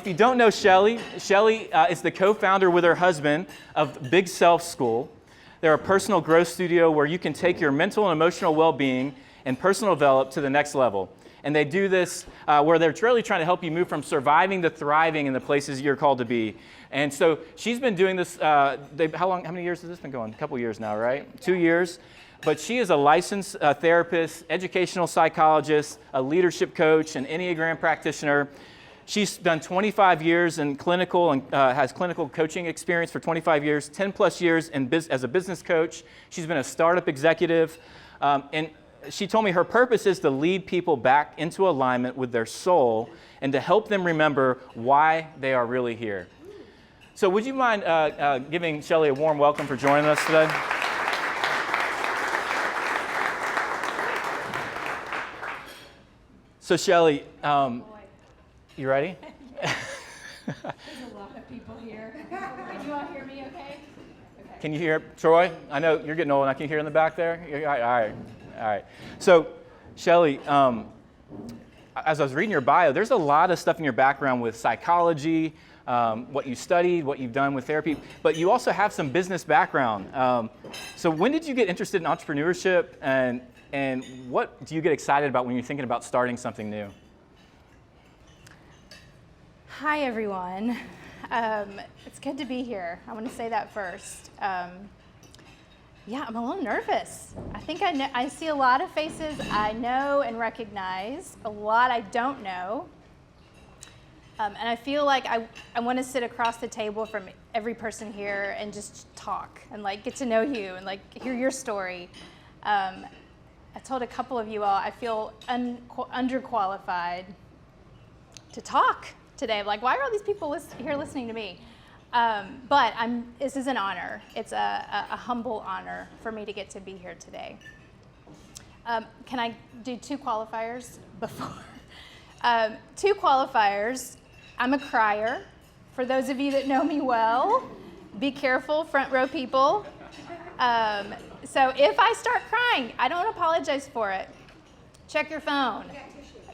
if you don't know Shelley, Shelley is the co-founder with her husband of Big Self School. They're a personal growth studio where you can take your mental and emotional well-being and personal development to the next level. And they do this where they're really trying to help you move from surviving to thriving in the places you're called to be. And so she's been doing this, how many years has this been going? A couple years now, right? 2 years. But she is a licensed therapist, educational psychologist, a leadership coach, an Enneagram practitioner. She's done 25 years in clinical and has clinical coaching experience for 25 years, 10 plus years as a business coach. She's been a startup executive. And she told me her purpose is to lead people back into alignment with their soul and to help them remember why they are really here. So would you mind giving Shelley a warm welcome for joining us today? So Shelley, you ready? There's a lot of people here. Can you all hear me okay? Can you hear Troy? I know you're getting old and I can hear in the back there. All right. So Shelley, as I was reading your bio, there's a lot of stuff in your background with psychology, what you studied, what you've done with therapy, but you also have some business background. So when did you get interested in entrepreneurship and what do you get excited about when you're thinking about starting something new? Hi, everyone. It's good to be here. I want to say that first. Yeah, I'm a little nervous. I think I see a lot of faces I know and recognize, a lot I don't know. And I feel like I want to sit across the table from every person here and just talk and like get to know you and like hear your story. I told a couple of you all I feel underqualified to talk today. Like, why are all these people here listening to me? But this is an honor. It's a humble honor for me to get to be here today. Can I do 2 qualifiers before? 2 qualifiers. I'm a crier. For those of you that know me well, be careful, front row people. So if I start crying, I don't apologize for it. Check your phone.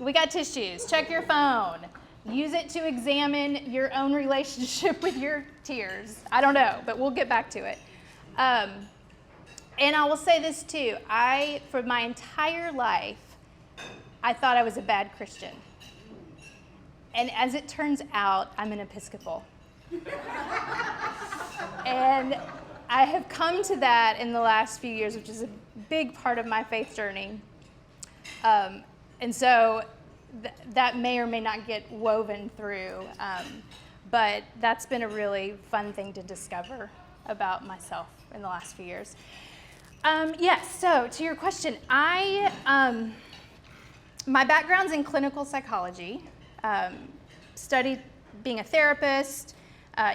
We got tissues. Check your phone. Use it to examine your own relationship with your tears. I don't know, but we'll get back to it. And I will say this too. For my entire life, I thought I was a bad Christian. And as it turns out, I'm an Episcopal. And I have come to that in the last few years, which is a big part of my faith journey. And so that may or may not get woven through, but that's been a really fun thing to discover about myself in the last few years. Yes, so to your question, my background's in clinical psychology, studied being a therapist.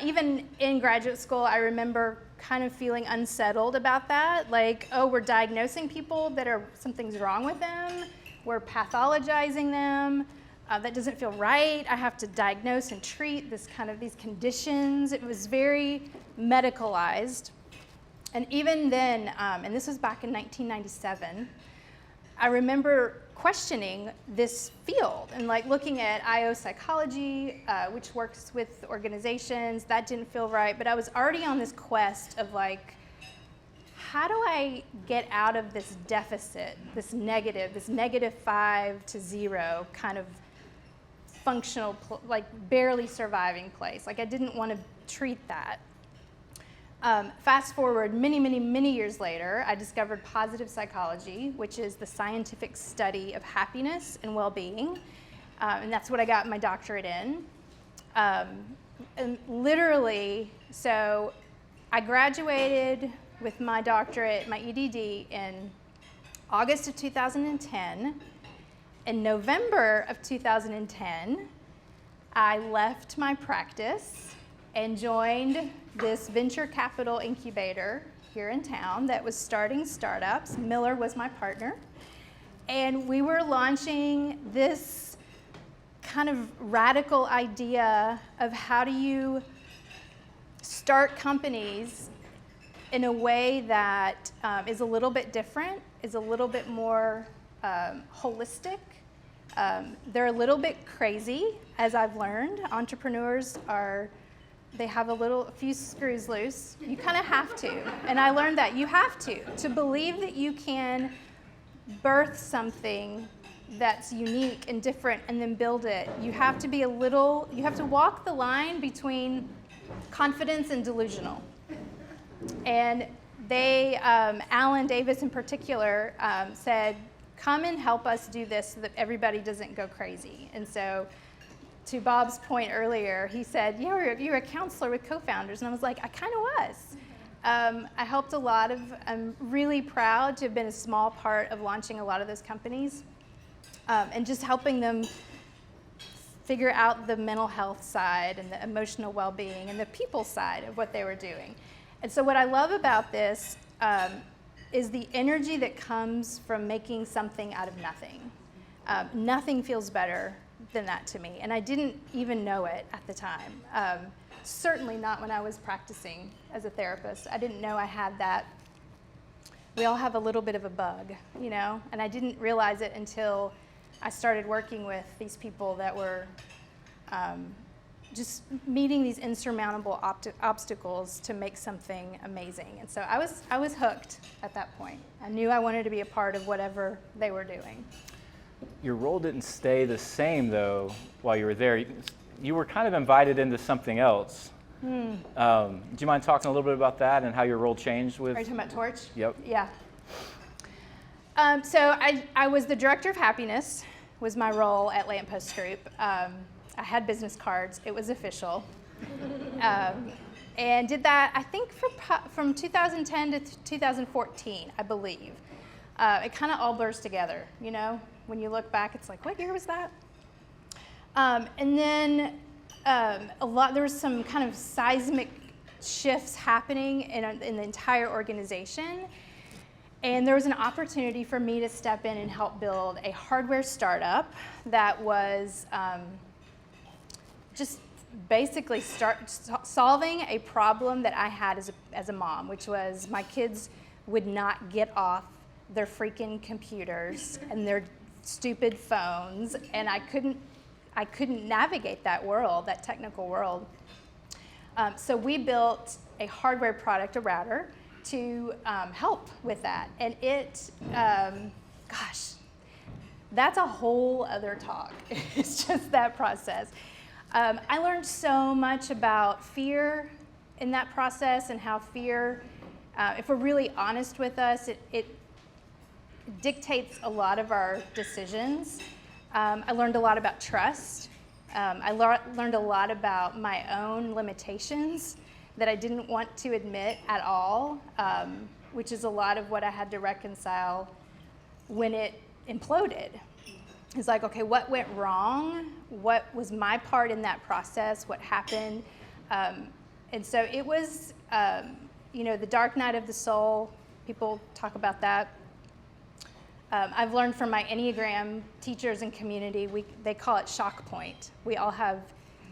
Even in graduate school, I remember kind of feeling unsettled about that, like, oh, we're diagnosing people something's wrong with them. We're pathologizing them. That doesn't feel right. I have to diagnose and treat these conditions. It was very medicalized. And even then, and this was back in 1997, I remember questioning this field and like looking at IO psychology, which works with organizations. That didn't feel right, but I was already on this quest of like, how do I get out of this deficit, this -5 to 0 kind of functional, like barely surviving place? Like I didn't want to treat that. Fast forward many years later, I discovered positive psychology, which is the scientific study of happiness and well-being. And that's what I got my doctorate in. And literally, so I graduated with my doctorate, my EDD, in August of 2010. In November of 2010, I left my practice and joined this venture capital incubator here in town that was starting startups. Miller was my partner. And we were launching this kind of radical idea of how do you start companies in a way that is a little bit different, is a little bit more holistic, They're a little bit crazy, as I've learned. Entrepreneurs they have a few screws loose. You kind of have to. And I learned that you have to believe that you can birth something that's unique and different and then build it. You have to walk the line between confidence and delusional. And Alan Davis in particular said, come and help us do this so that everybody doesn't go crazy. And so to Bob's point earlier, he said, you're a counselor with co-founders. And I was like, I kind of was. I helped I'm really proud to have been a small part of launching a lot of those companies and just helping them figure out the mental health side and the emotional well-being and the people side of what they were doing. And so what I love about this is the energy that comes from making something out of nothing. Nothing feels better than that to me, and I didn't even know it at the time. Certainly not when I was practicing as a therapist. I didn't know I had that. We all have a little bit of a bug, and I didn't realize it until I started working with these people that were just meeting these insurmountable obstacles to make something amazing. And so I was hooked at that point. I knew I wanted to be a part of whatever they were doing. Your role didn't stay the same, though, while you were there. You were kind of invited into something else. Do you mind talking a little bit about that and how your role changed with? Are you talking about Torch? Yep. Yeah. So I was the director of happiness, was my role at Lamppost Group. I had business cards. It was official. And did that, I think, from 2010 to 2014, I believe. It kind of all blurs together, When you look back, it's like, what year was that? And then there was some kind of seismic shifts happening in the entire organization. And there was an opportunity for me to step in and help build a hardware startup that was just basically solving a problem that I had as a mom, which was my kids would not get off their freaking computers and their stupid phones, and I couldn't navigate that world, that technical world. So we built a hardware product, a router, to help with that. And that's a whole other talk. It's just that process. I learned so much about fear in that process and how fear, if we're really honest with us, it dictates a lot of our decisions. I learned a lot about trust. I learned a lot about my own limitations that I didn't want to admit at all, which is a lot of what I had to reconcile when it imploded. It's like, okay, what went wrong? What was my part in that process? What happened? And so it was, the dark night of the soul. People talk about that. I've learned from my Enneagram teachers and community, they call it shock point. We all have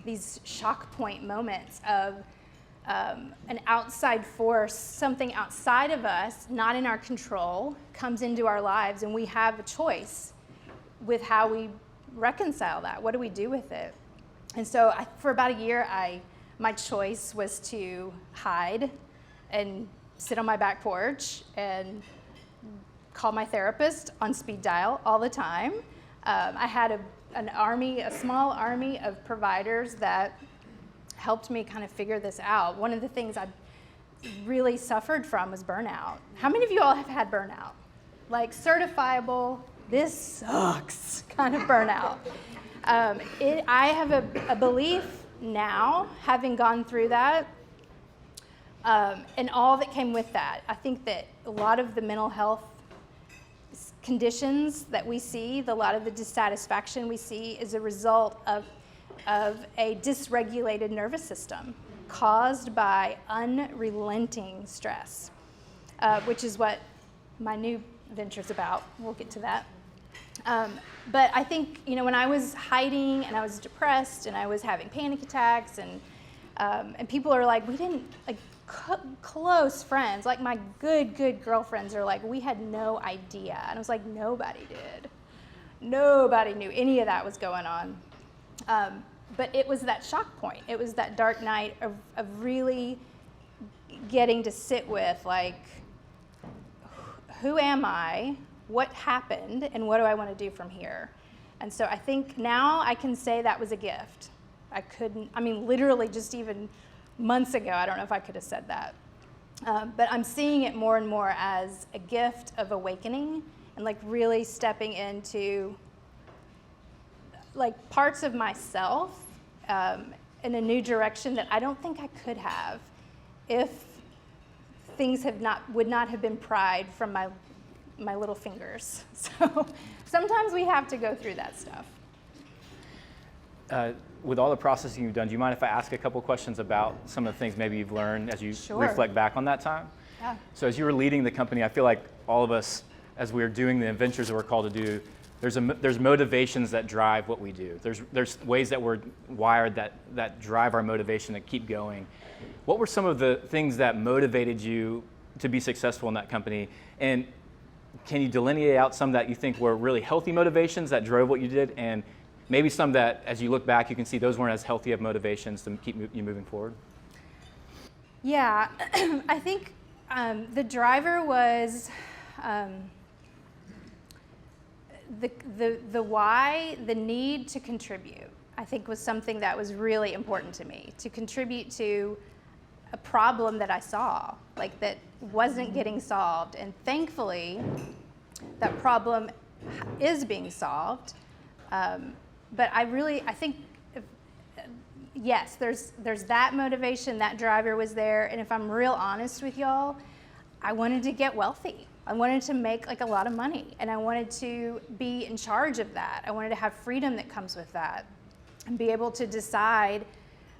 these shock point moments of an outside force, something outside of us, not in our control, comes into our lives, and we have a choice with how we reconcile that. What do we do with it? And so for about a year, my choice was to hide and sit on my back porch and call my therapist on speed dial all the time. I had a small army of providers that helped me kind of figure this out. One of the things I really suffered from was burnout. How many of you all have had burnout? Like certifiable, this sucks kind of burnout. I have a belief now, having gone through that, and all that came with that. I think that a lot of the mental health conditions that we see, a lot of the dissatisfaction we see is a result of a dysregulated nervous system caused by unrelenting stress, which is what my new venture's about. We'll get to that. But I think, when I was hiding and I was depressed and I was having panic attacks and people are like, we didn't, like close friends, like my good girlfriends are like, we had no idea. And I was like, nobody did. Nobody knew any of that was going on. But it was that shock point. It was that dark night of really getting to sit with, like, who am I? What happened? And what do I want to do from here? And so I think now I can say that was a gift. Literally just even months ago, I don't know if I could have said that. But I'm seeing it more and more as a gift of awakening and like really stepping into like parts of myself in a new direction that I don't think I could have if things would not have been pried from my little fingers. So sometimes we have to go through that stuff. With all the processing you've done, do you mind if I ask a couple questions about some of the things maybe you've learned as you reflect back on that time? Yeah. So as you were leading the company, I feel like all of us, as we're doing the adventures that we're called to do, there's motivations that drive what we do. There's ways that we're wired that drive our motivation to keep going. What were some of the things that motivated you to be successful in that company? And can you delineate out some that you think were really healthy motivations that drove what you did, and maybe some that, as you look back, you can see those weren't as healthy of motivations to keep you moving forward? Yeah, I think the driver was the why, the need to contribute, I think was something that was really important to me, to contribute to a problem that I saw, like that wasn't getting solved. And thankfully, that problem is being solved. But I think, yes, there's that motivation, that driver was there. And if I'm real honest with y'all, I wanted to get wealthy. I wanted to make like a lot of money, and I wanted to be in charge of that. I wanted to have freedom that comes with that and be able to decide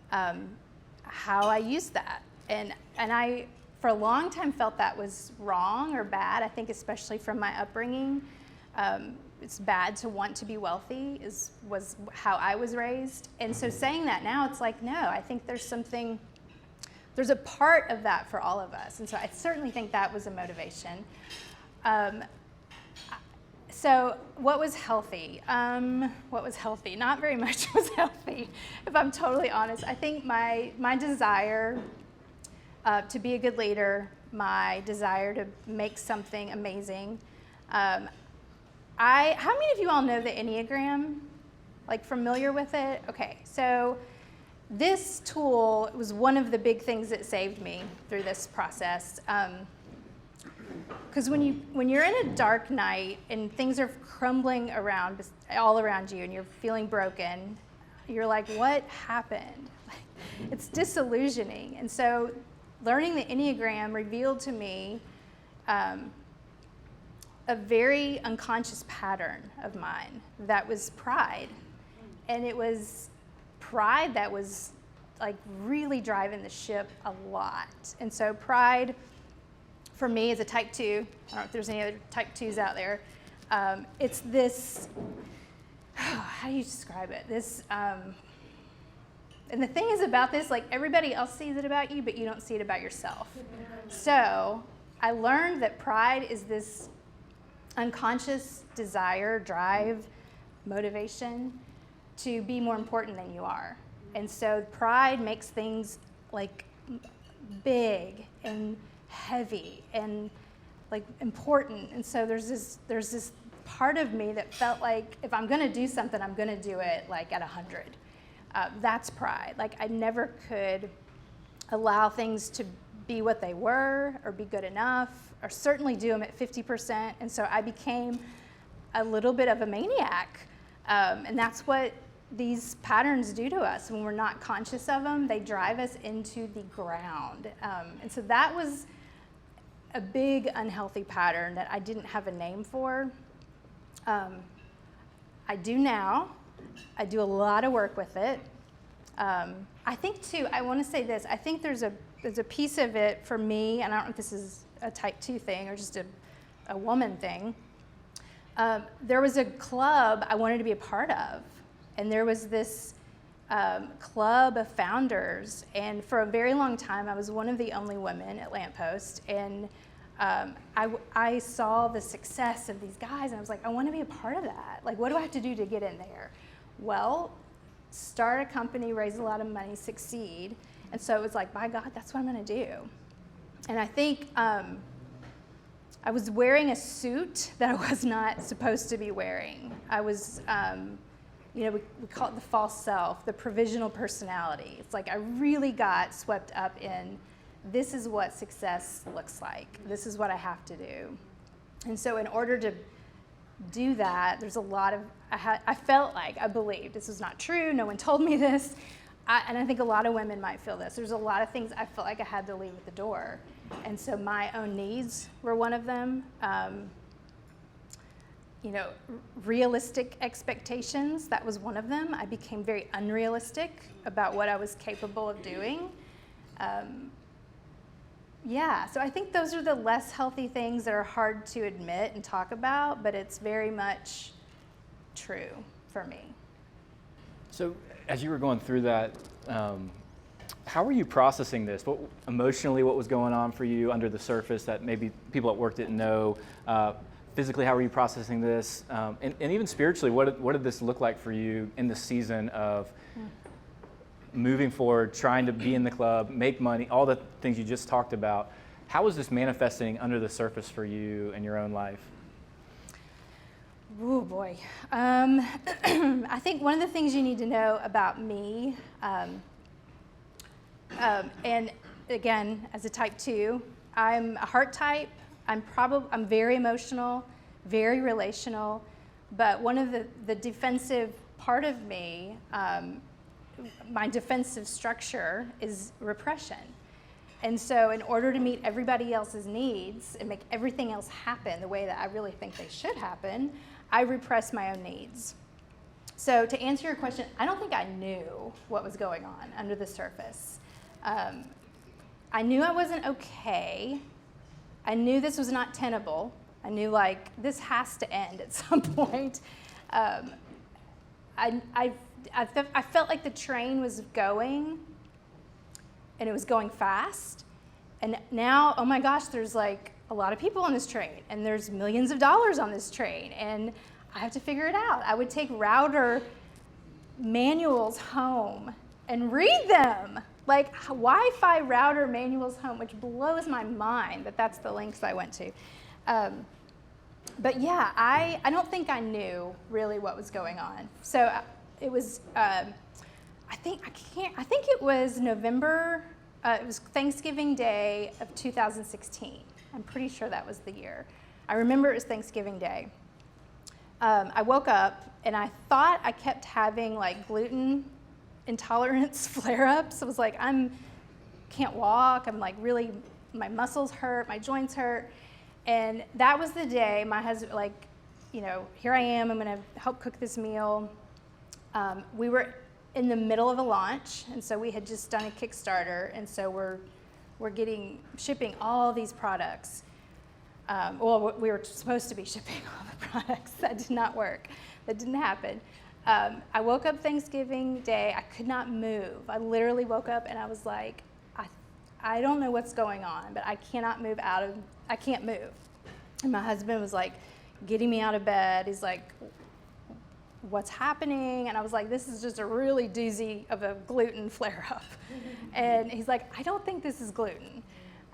how I use that. And I, for a long time, felt that was wrong or bad. I think especially from my upbringing, it's bad to want to be wealthy was how I was raised. And so saying that now, it's like, no, I think there's a part of that for all of us. And so I certainly think that was a motivation. So what was healthy? Not very much was healthy, if I'm totally honest. I think my desire to be a good leader, my desire to make something amazing. How many of you all know the Enneagram? Like familiar with it? Okay, so this tool was one of the big things that saved me through this process. Because when you're in a dark night and things are crumbling all around you and you're feeling broken, you're like, what happened? It's disillusioning. And so learning the Enneagram revealed to me a very unconscious pattern of mine that was pride. And it was pride that was like really driving the ship a lot. And so pride for me is a type 2. I don't know if there's any other type 2s out there. It's this, how do you describe it? And the thing is about this, like everybody else sees it about you, but you don't see it about yourself. So I learned that pride is this unconscious desire, drive, motivation to be more important than you are. And so pride makes things like big and heavy and like important. And so there's this part of me that felt like if I'm gonna do something, I'm gonna do it like at 100. That's pride. Like I never could allow things to be what they were or be good enough or certainly do them at 50%. And so I became a little bit of a maniac. And that's what these patterns do to us when we're not conscious of them. They drive us into the ground. And so that was a big unhealthy pattern that I didn't have a name for. I do now. I do a lot of work with it. I think too, I want to say this, I think there's a piece of it for me, and I don't know if this is a type 2 thing or just a woman thing. There was a club I wanted to be a part of, and there was this club of founders, and for a very long time I was one of the only women at Lamppost, and I saw the success of these guys, and I was like, I want to be a part of that. Like, what do I have to do to get in there? Well, start a company, raise a lot of money, succeed. And so it was like, by God, that's what I'm going to do. And I think I was wearing a suit that I was not supposed to be wearing. I was, we call it the false self, the provisional personality. It's like I really got swept up in, this is what success looks like. This is what I have to do. And so in order to do that, there's a lot of, I felt like, I believed, this is not true, no one told me this, and I think a lot of women might feel this. There's a lot of things I felt like I had to leave at the door. And so my own needs were one of them. Realistic expectations, that was one of them. I became very unrealistic about what I was capable of doing. So I think those are the less healthy things that are hard to admit and talk about, but it's very much true for me. So as you were going through that, how were you processing this? Emotionally, what was going on for you under the surface that maybe people at work didn't know? Physically, how were you processing this? And even spiritually, what did this look like for you in the season of moving forward, trying to be in the club, make money, all the things you just talked about? How was this manifesting under the surface for you in your own life? Oh boy. I think one of the things you need to know about me, and again, as a type 2, I'm a heart type. I'm very emotional, very relational, but one of the defensive part of me, my defensive structure is repression. And so in order to meet everybody else's needs and make everything else happen the way that I really think they should happen, I repress my own needs. So to answer your question, I don't think I knew what was going on under the surface. I knew I wasn't okay. I knew this was not tenable. I knew, like, this has to end at some point. I felt like the train was going, and it was going fast. And now, oh my gosh, there's like a lot of people on this train, and there's millions of dollars on this train, and I have to figure it out. I would take router manuals home and read them. Like Wi-Fi router manuals home, which blows my mind that that's the lengths I went to. But yeah, I don't think I knew really what was going on. So it was, I think it was November, it was Thanksgiving Day of 2016. I'm pretty sure that was the year. I remember it was Thanksgiving Day. I woke up and I thought I kept having like gluten intolerance flare-ups. I was like, can't walk. I'm like really, my muscles hurt, my joints hurt. And that was the day my husband, like, here I am, I'm gonna help cook this meal. We were in the middle of a launch, and so we had just done a Kickstarter, and so we're shipping all these products. We were supposed to be shipping all the products. That did not work. That didn't happen. I woke up Thanksgiving Day. I could not move. I literally woke up and I was like, I don't know what's going on, but I cannot move I can't move. And my husband was like getting me out of bed. He's like, what's happening? And I was like, this is just a really doozy of a gluten flare-up. And he's like, I don't think this is gluten.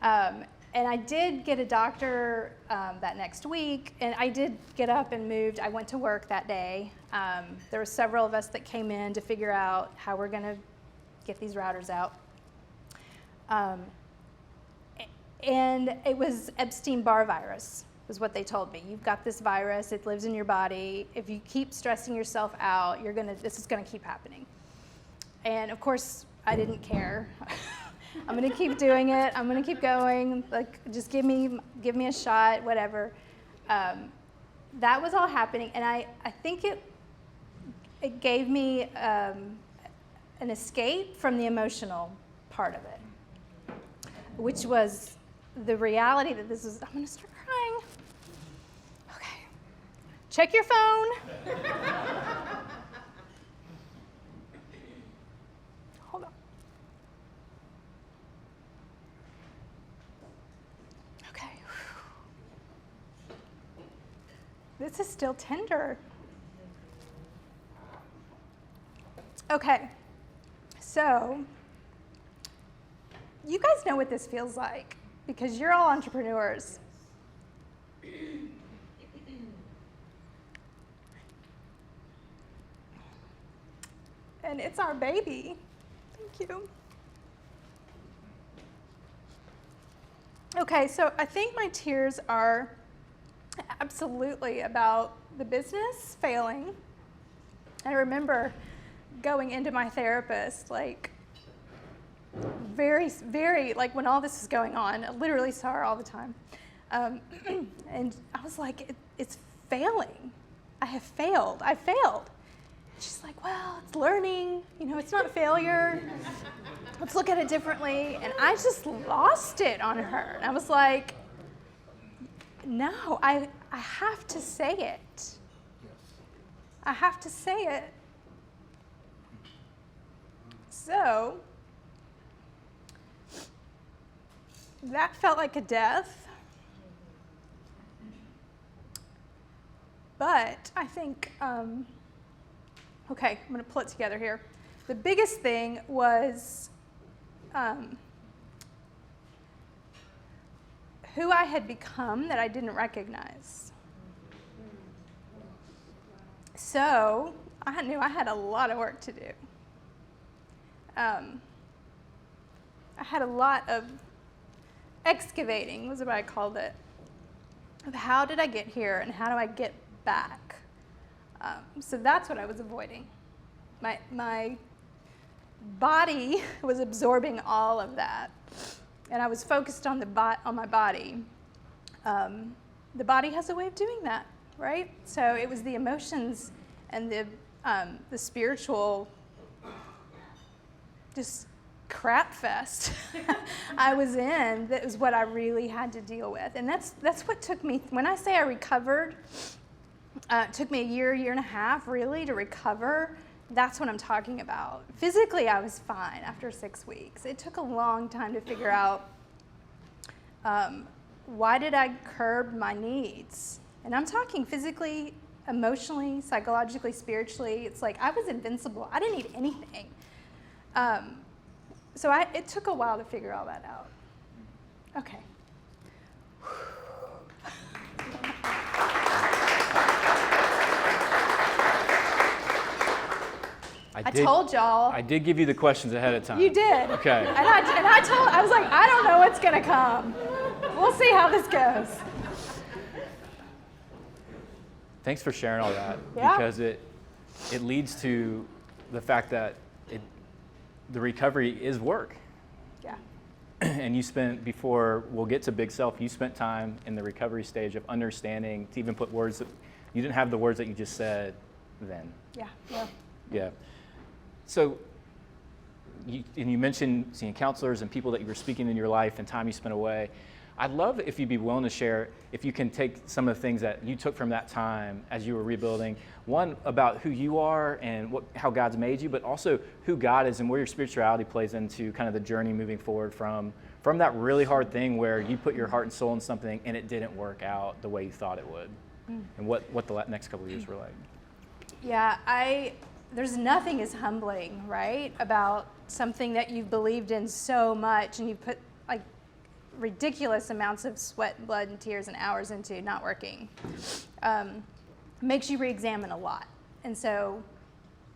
And I did get a doctor that next week, and I did get up and moved. I went to work that day. There were several of us that came in to figure out how we're going to get these routers out. And it was Epstein-Barr virus, was what they told me. You've got this virus, it lives in your body. If you keep stressing yourself out, this is gonna keep happening. And of course, I didn't care. I'm gonna keep doing it, I'm gonna keep going, like, just give me a shot, whatever. That was all happening, and I think it gave me an escape from the emotional part of it, which was the reality that this is, I'm gonna start crying. Okay, check your phone. Hold on. Okay. This is still tender. Okay, so you guys know what this feels like because you're all entrepreneurs. And it's our baby. Thank you. Okay, so I think my tears are absolutely about the business failing. I remember going into my therapist, like, very, like when all this is going on, I literally saw her all the time. And I was like, it's failing. I have failed. I failed. She's like, well, it's learning. You know, it's not failure. Let's look at it differently. And I just lost it on her. And I was like, no, I have to say it. I have to say it. So that felt like a death. But I think, okay, I'm going to pull it together here. The biggest thing was who I had become that I didn't recognize. So I knew I had a lot of work to do. I had a lot of excavating, was what I called it, of how did I get here and how do I get back. So that's what I was avoiding. My body was absorbing all of that, and I was focused on my body. The body has a way of doing that, right? So it was the emotions and the spiritual just crap fest I was in that was what I really had to deal with. And that's what took me, when I say I recovered, it took me a year and a half really to recover. That's what I'm talking about. Physically, I was fine after 6 weeks. It took a long time to figure out why did I curb my needs? And I'm talking physically, emotionally, psychologically, spiritually. It's like I was invincible. I didn't need anything. So it took a while to figure all that out. Okay. I told y'all. I did give you the questions ahead of time. You did. Okay. And I was like, I don't know what's going to come. We'll see how this goes. Thanks for sharing all that. Yeah. Because it leads to the fact that the recovery is work. Yeah. And you spent, before we'll get to Big Self, you spent time in the recovery stage of understanding, to even put words that, you didn't have the words that you just said then. Yeah. Yeah. Yeah. So, you mentioned seeing counselors and people that you were speaking in your life and time you spent away. I'd love if you'd be willing to share, if you can take some of the things that you took from that time as you were rebuilding, one about who you are and how God's made you, but also who God is and where your spirituality plays into kind of the journey moving forward from that really hard thing where you put your heart and soul in something and it didn't work out the way you thought it would, and what the next couple of years were like. Yeah, there's nothing as humbling, right, about something that you've believed in so much and you put like ridiculous amounts of sweat and blood and tears and hours into not working. Makes you re-examine a lot. And so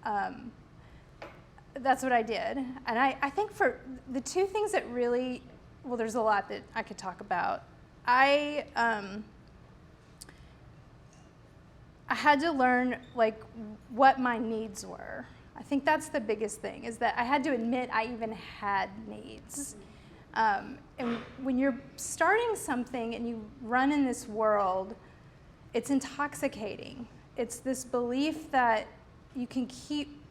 that's what I did. And I think for the two things that really, well, there's a lot that I could talk about. I had to learn like what my needs were. I think that's the biggest thing, is that I had to admit I even had needs. And when you're starting something and you run in this world, it's intoxicating. It's this belief that you can keep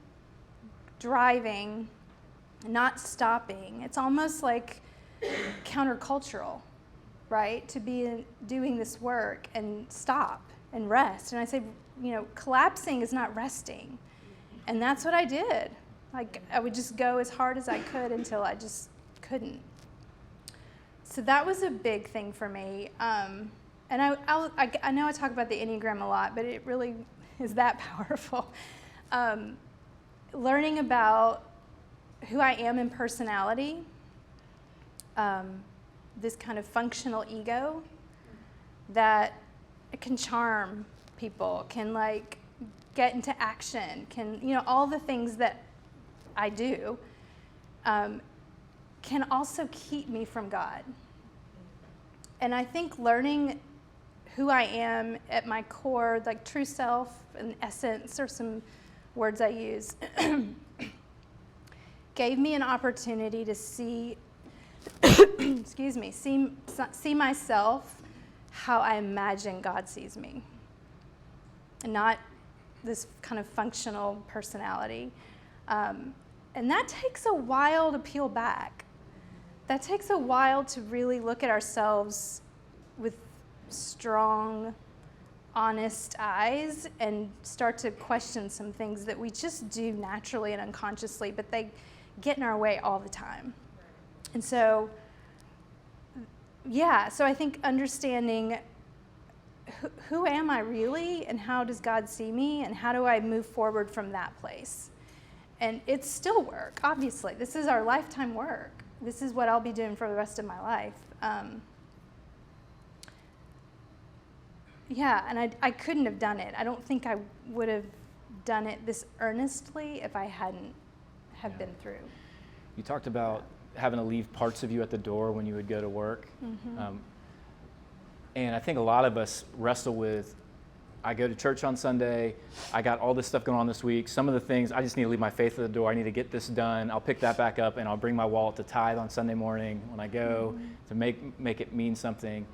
driving, not stopping. It's almost like countercultural, right? To be doing this work and stop and rest. And I say, collapsing is not resting. And that's what I did. Like, I would just go as hard as I could until I just couldn't. So that was a big thing for me. and I know I talk about the Enneagram a lot, but it really is that powerful. Learning about who I am in personality, this kind of functional ego that can charm people, can like get into action, can, all the things that I do, can also keep me from God. And I think learning who I am at my core, like true self and essence are some words I use, gave me an opportunity to see, see myself how I imagine God sees me, and not this kind of functional personality. And that takes a while to peel back. That takes a while to really look at ourselves with strong, honest eyes and start to question some things that we just do naturally and unconsciously, but they get in our way all the time. And so, so I think understanding who am I really, and how does God see me, and how do I move forward from that place? And it's still work, obviously. This is our lifetime work. This is what I'll be doing for the rest of my life. And I couldn't have done it. I don't think I would have done it this earnestly if I hadn't have been through. You talked about having to leave parts of you at the door when you would go to work. Mm-hmm. And I think a lot of us wrestle with, I go to church on Sunday, I got all this stuff going on this week. Some of the things, I just need to leave my faith at the door. I need to get this done. I'll pick that back up, and I'll bring my wallet to tithe on Sunday morning when I go to make it mean something.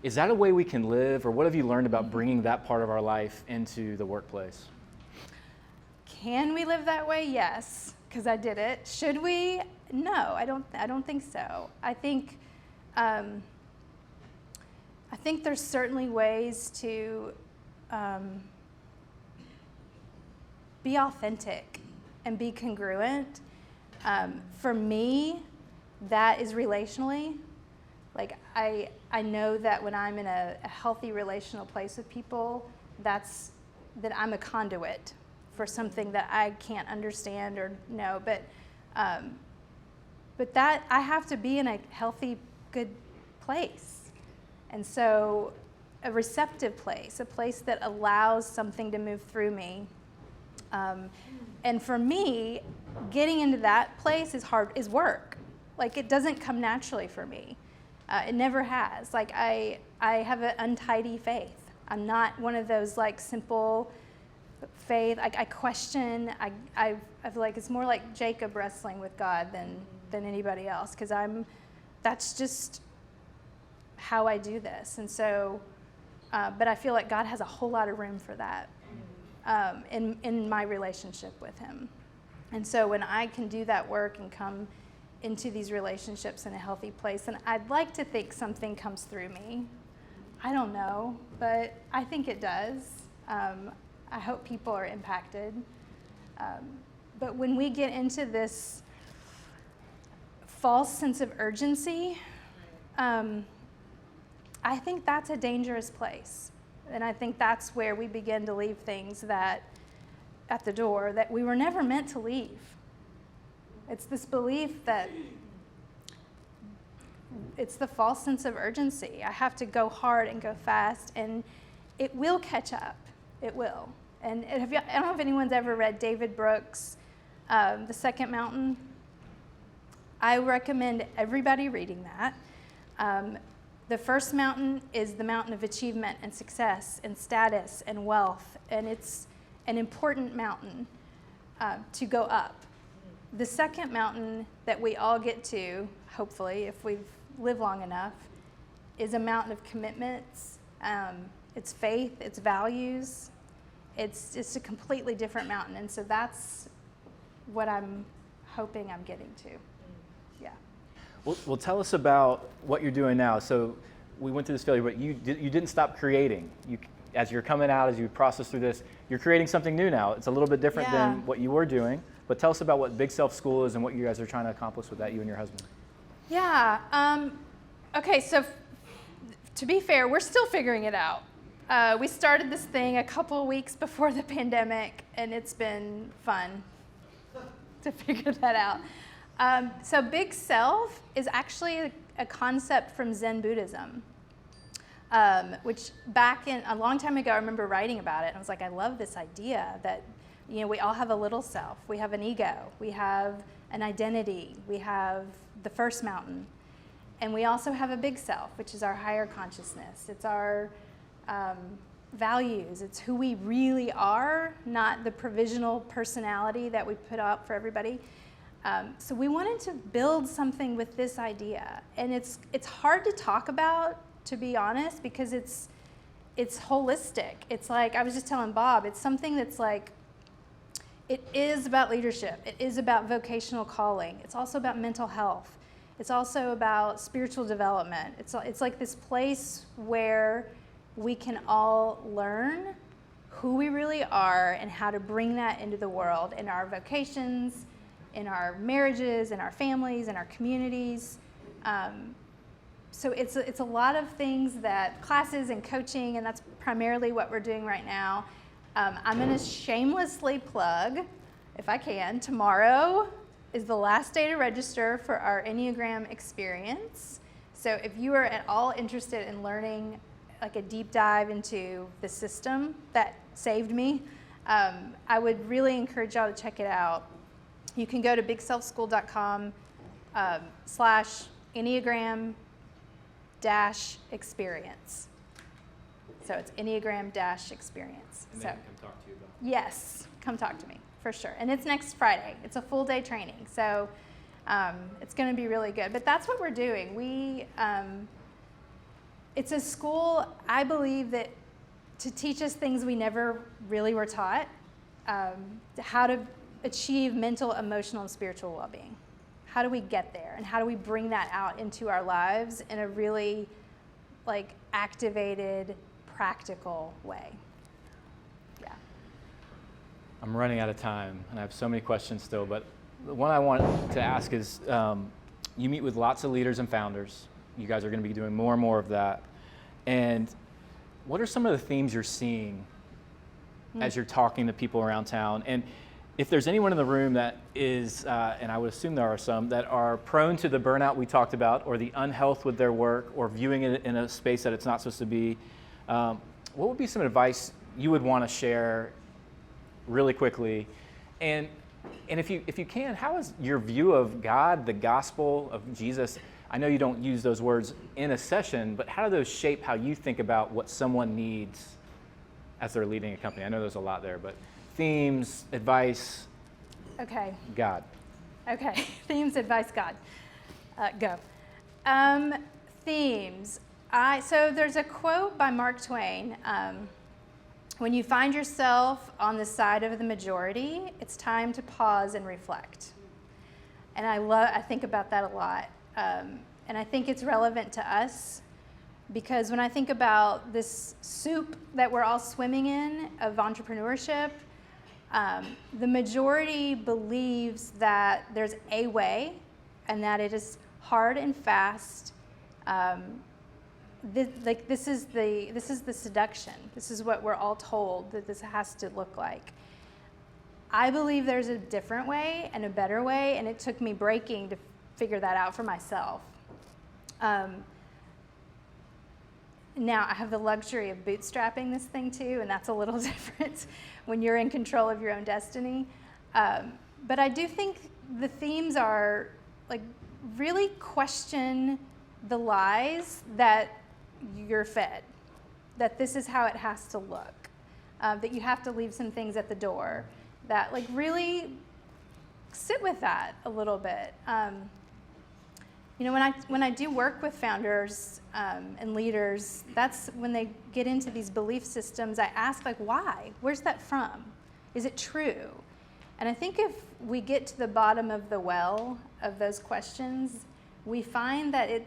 Is that a way we can live, or what have you learned about bringing that part of our life into the workplace? Can we live that way? Yes, because I did it. Should we? No, I don't think so. I think there's certainly ways to be authentic and be congruent. For me, that is relationally. Like I know that when I'm in a healthy relational place with people, that I'm a conduit for something that I can't understand or know. But that I have to be in a healthy, good place. And so a receptive place, a place that allows something to move through me. And for me, getting into that place is work. Like, it doesn't come naturally for me. It never has. Like, I have an untidy faith. I'm not one of those like simple faith. I question. I feel like it's more like Jacob wrestling with God than anybody else, because that's just how I do this. And so, but I feel like God has a whole lot of room for that in my relationship with Him. And so when I can do that work and come into these relationships in a healthy place, and I'd like to think something comes through me. I don't know, but I think it does. I hope people are impacted. But when we get into this false sense of urgency, I think that's a dangerous place. And I think that's where we begin to leave things that at the door that we were never meant to leave. It's this belief that it's the false sense of urgency. I have to go hard and go fast, and it will catch up. It will. And I don't know if anyone's ever read David Brooks' The Second Mountain. I recommend everybody reading that. The first mountain is the mountain of achievement and success and status and wealth, and it's an important mountain to go up. The second mountain that we all get to, hopefully, if we've lived long enough, is a mountain of commitments. It's faith, it's values. It's a completely different mountain, and so that's what I'm hoping I'm getting to. Yeah. Well, tell us about what you're doing now. So we went through this failure, but you didn't stop creating. As you're coming out, as you process through this, you're creating something new now. It's a little bit different than what you were doing. But tell us about what Big Self School is and what you guys are trying to accomplish with that, you and your husband. Yeah. Okay, so to be fair, we're still figuring it out. We started this thing a couple weeks before the pandemic, and it's been fun to figure that out. So Big Self is actually a concept from Zen Buddhism, which back in a long time ago, I remember writing about it. And I was like, I love this idea that, you know, we all have a little self. We have an ego. We have an identity. We have the first mountain. And we also have a big self, which is our higher consciousness. It's our values. It's who we really are, not the provisional personality that we put out for everybody. So we wanted to build something with this idea. And it's hard to talk about, to be honest, because it's holistic. It's like, I was just telling Bob, it's something that's like, it is about leadership. It is about vocational calling. It's also about mental health. It's also about spiritual development. It's like this place where we can all learn who we really are and how to bring that into the world in our vocations, in our marriages, in our families, in our communities. So it's a lot of things that classes and coaching, and that's primarily what we're doing right now. I'm going to shamelessly plug, if I can, tomorrow is the last day to register for our Enneagram experience. So if you are at all interested in learning like a deep dive into the system that saved me, I would really encourage y'all to check it out. You can go to bigselfschool.com /Enneagram-experience. So it's Enneagram-experience. And so they can come talk to you about it. yes, come talk to me, for sure. And it's next Friday. It's a full day training. So it's going to be really good. But that's what we're doing. It's a school, I believe, that to teach us things we never really were taught, how to achieve mental, emotional, and spiritual well-being. How do we get there? And how do we bring that out into our lives in a really like activated, practical way? Yeah. I'm running out of time, and I have so many questions still, but the one I want to ask is, you meet with lots of leaders and founders. You guys are going to be doing more and more of that. And what are some of the themes you're seeing as you're talking to people around town? And if there's anyone in the room that is, and I would assume there are some, that are prone to the burnout we talked about, or the unhealth with their work, or viewing it in a space that it's not supposed to be, what would be some advice you would want to share really quickly? And if you can, how is your view of God, the gospel of Jesus? I know you don't use those words in a session, but how do those shape how you think about what someone needs as they're leading a company? I know there's a lot there, but themes, advice, Okay. God. Okay. Themes, advice, God. Go. Themes. So there's a quote by Mark Twain. When you find yourself on the side of the majority, it's time to pause and reflect. And I think about that a lot. And I think it's relevant to us because when I think about this soup that we're all swimming in of entrepreneurship, the majority believes that there's a way and that it is hard and fast. This is the seduction. This is what we're all told that this has to look like. I believe there's a different way and a better way, and it took me breaking to figure that out for myself. Now I have the luxury of bootstrapping this thing too, and that's a little different when you're in control of your own destiny. But I do think the themes are like really question the lies that you're fed, that this is how it has to look, that you have to leave some things at the door, that like really sit with that a little bit. You know, when I do work with founders and leaders, that's when they get into these belief systems, I ask like, why? Where's that from? Is it true? And I think if we get to the bottom of the well of those questions, we find that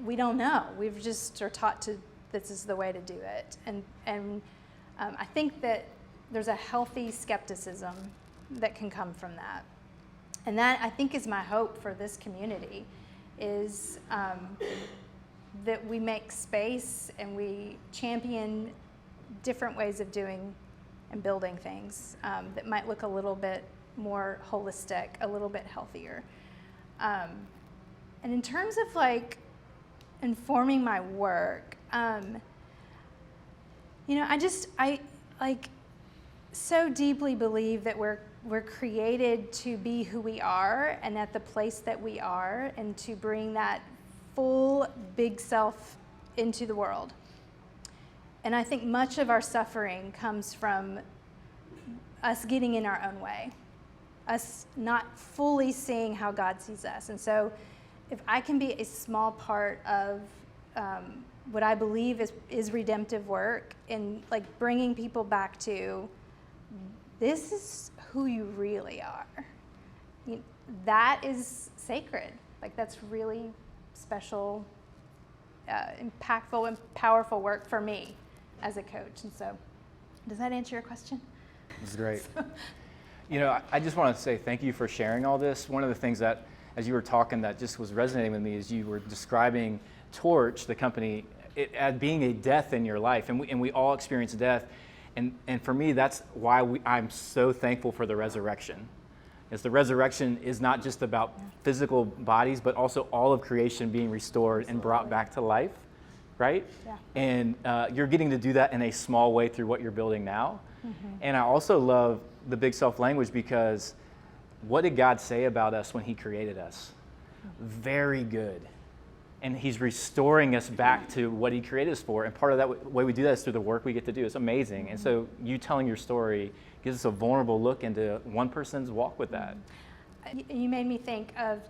we don't know. We've just are taught to, this is the way to do it. And I think that there's a healthy skepticism that can come from that. And that, I think, is my hope for this community, is that we make space and we champion different ways of doing and building things that might look a little bit more holistic, a little bit healthier. And in terms of like informing my work, you know, I like so deeply believe that we're created to be who we are and at the place that we are, and to bring that full big self into the world. And I think much of our suffering comes from us getting in our own way, us not fully seeing how God sees us. And so if I can be a small part of what I believe is redemptive work in like bringing people back to, this is who you really are. That is sacred. Like, that's really special, impactful, and powerful work for me as a coach. And so, does that answer your question? That's great. You know, I just want to say thank you for sharing all this. One of the things that, as you were talking, that just was resonating with me is you were describing Torch, the company, as being a death in your life. And we all experience death. And for me, that's why I'm so thankful for the resurrection. Is the resurrection is not just about physical bodies, but also all of creation being restored and brought back to life, right? Yeah. And you're getting to do that in a small way through what you're building now. Mm-hmm. And I also love the big self language, because what did God say about us when he created us? Very good. And he's restoring us back to what he created us for. And part of that way we do that is through the work we get to do. It's amazing. And so you telling your story gives us a vulnerable look into one person's walk with that. You made me think of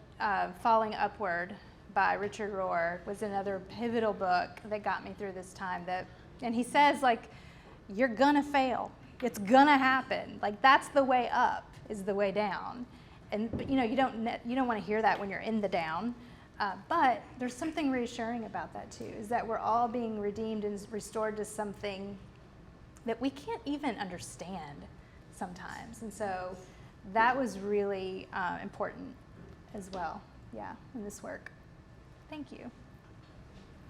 Falling Upward by Richard Rohr. Was another pivotal book that got me through this time. And he says, like, you're gonna fail. It's gonna happen. Like, that's the way up is the way down. But you know, you don't want to hear that when you're in the down. But there's something reassuring about that too, is that we're all being redeemed and restored to something that we can't even understand sometimes. And so that was really important as well, in this work. Thank you.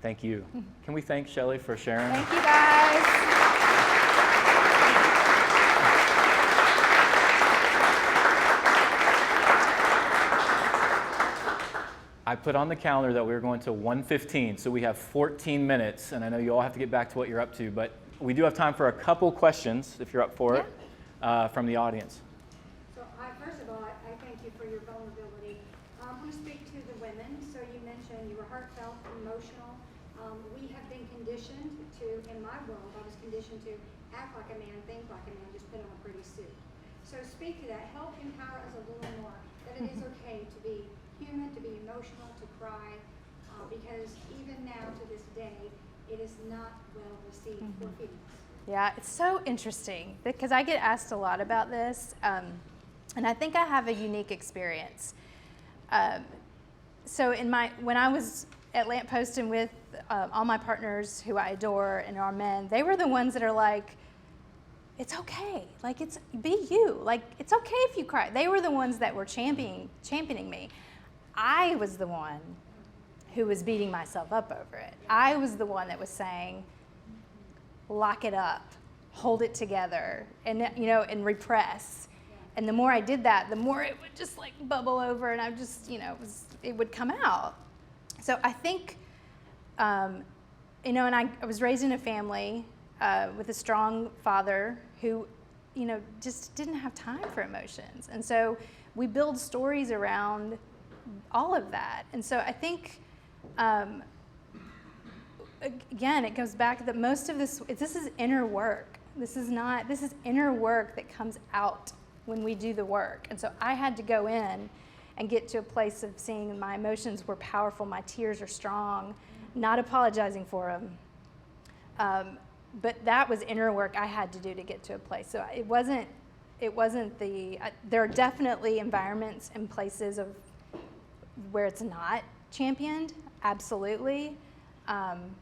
Thank you. Can we thank Shelley for sharing? Thank you, guys. I put on the calendar that we were going to 1:15, so we have 14 minutes, and I know you all have to get back to what you're up to, but we do have time for a couple questions, if you're up for it, from the audience. So first of all, I thank you for your vulnerability. I want to speak to the women. So you mentioned you were heartfelt, emotional. We have been conditioned to, in my world, I was conditioned to act like a man, think like a man, just put on a pretty suit. So speak to that. Help empower us a little more, that it is okay to be human, to be emotional, to cry, because even now to this day, it is not well received for females. Yeah, it's so interesting because I get asked a lot about this, and I think I have a unique experience. So when I was at Lamppost and with all my partners who I adore and are men, they were the ones that are like, it's okay, like be you, like it's okay if you cry. They were the ones that were championing me. I was the one who was beating myself up over it. I was the one that was saying, lock it up, hold it together, and and repress. And the more I did that, the more it would just like bubble over, and I just, it would come out. So I think, and I was raised in a family with a strong father who, just didn't have time for emotions. And so we build stories around all of that. And so I think, again, it goes back that most of this is inner work. This is inner work that comes out when we do the work. And so I had to go in and get to a place of seeing my emotions were powerful, my tears are strong, not apologizing for them. But that was inner work I had to do to get to a place. So it wasn't there are definitely environments and places of where it's not championed, absolutely. And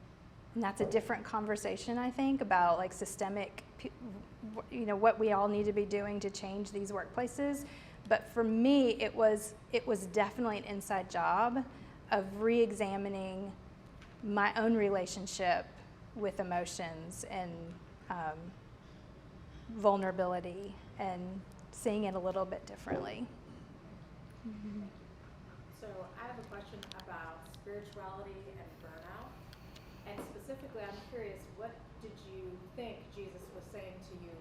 that's a different conversation, I think, about like systemic, what we all need to be doing to change these workplaces. But for me, it was definitely an inside job of re-examining my own relationship with emotions and vulnerability and seeing it a little bit differently. So I have a question about spirituality and burnout. And specifically, I'm curious, what did you think Jesus was saying to you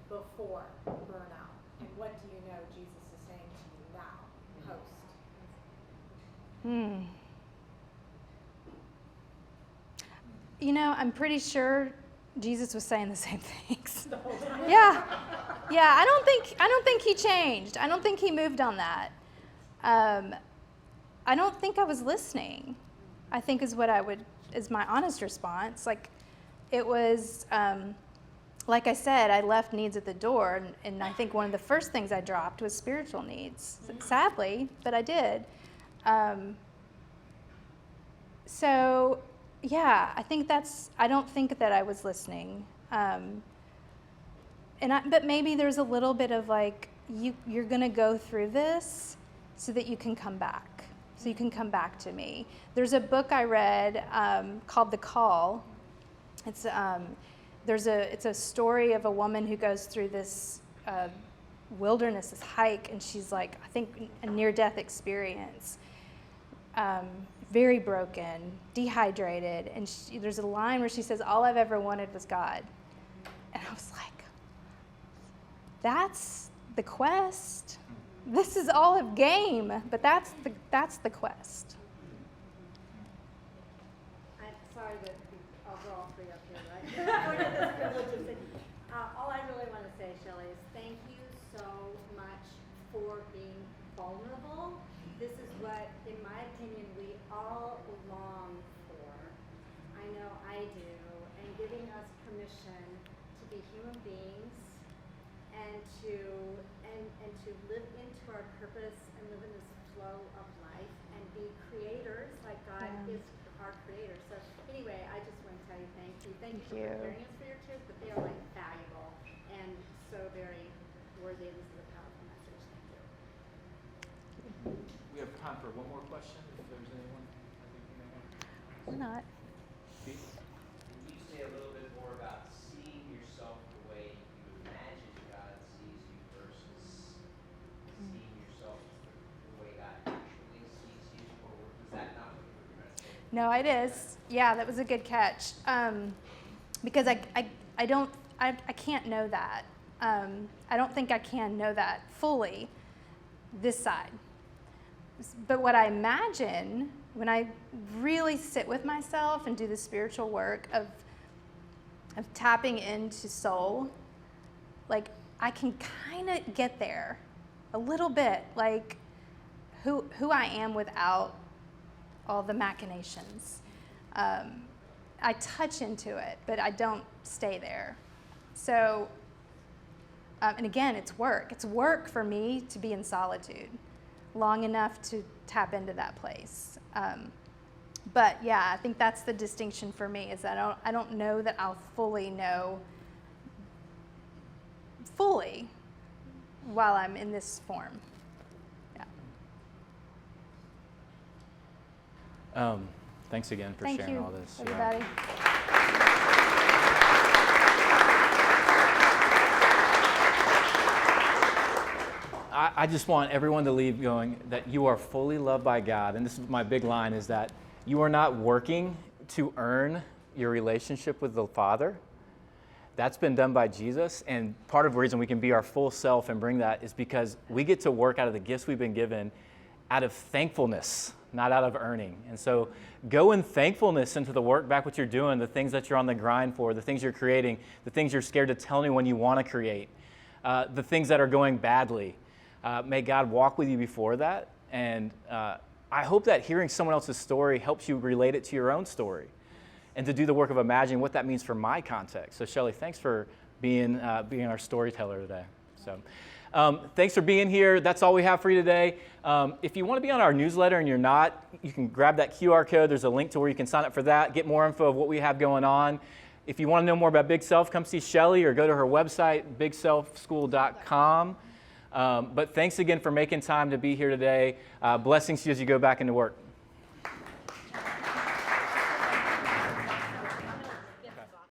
before burnout? And what do you know Jesus is saying to you now, post? You know, I'm pretty sure Jesus was saying the same things. Yeah. I don't think he changed. I don't think he moved on that. I don't think I was listening, I think is my honest response. Like, it was, like I said, I left needs at the door, and I think one of the first things I dropped was spiritual needs, sadly, but I did. So, yeah, I don't think that I was listening. But maybe there's a little bit of like, you're gonna go through this so that you can come back. So you can come back to me. There's a book I read called The Call. It's a story of a woman who goes through this wilderness, this hike, and she's like, I think, a near-death experience. Very broken, dehydrated, and there's a line where she says, "All I've ever wanted was God." And I was like, that's the quest. This is all of game, but that's the quest. I'm sorry that I'll go all three up here, right? All I really want to say, Shelley, is thank you so much for being vulnerable. This is what, in my opinion, we all long for. I know I do, and giving us permission to be human beings and to live into our purpose and live in this flow of life and be creators like God is our creator. So anyway, I just want to tell you thank you. Thank you for preparing us for your kids, but they are like valuable and so very worthy. This is a powerful message. Thank you. We have time for one more question, if there's anyone. Or not. Can you say a little bit more about seeing yourself the way you imagine God sees you versus seeing yourself the way God actually sees you? Or is that not what you were trying to say? No, it is. Yeah, that was a good catch. Because I can't know that. I don't think I can know that fully this side. But what I imagine when I really sit with myself and do the spiritual work of tapping into soul, like, I can kind of get there a little bit, like who I am without all the machinations. I touch into it, but I don't stay there. So, and again, it's work. It's work for me to be in solitude long enough to tap into that place. But yeah, I think that's the distinction for me, is that I don't know that I'll fully know while I'm in this form. Yeah. Thanks again for Thank sharing you, all this. everybody. I just want everyone to leave going that you are fully loved by God. And this is my big line, is that you are not working to earn your relationship with the Father. That's been done by Jesus. And part of the reason we can be our full self and bring that is because we get to work out of the gifts we've been given out of thankfulness, not out of earning. And so go in thankfulness into the work, back what you're doing, the things that you're on the grind for, the things you're creating, the things you're scared to tell anyone you want to create, the things that are going badly. May God walk with you before that. And I hope that hearing someone else's story helps you relate it to your own story and to do the work of imagining what that means for my context. So Shelley, thanks for being our storyteller today. So thanks for being here. That's all we have for you today. If you want to be on our newsletter and you're not, you can grab that QR code. There's a link to where you can sign up for that, get more info of what we have going on. If you want to know more about Big Self, come see Shelley or go to her website, bigselfschool.com. But thanks again for making time to be here today. Blessings to you as you go back into work.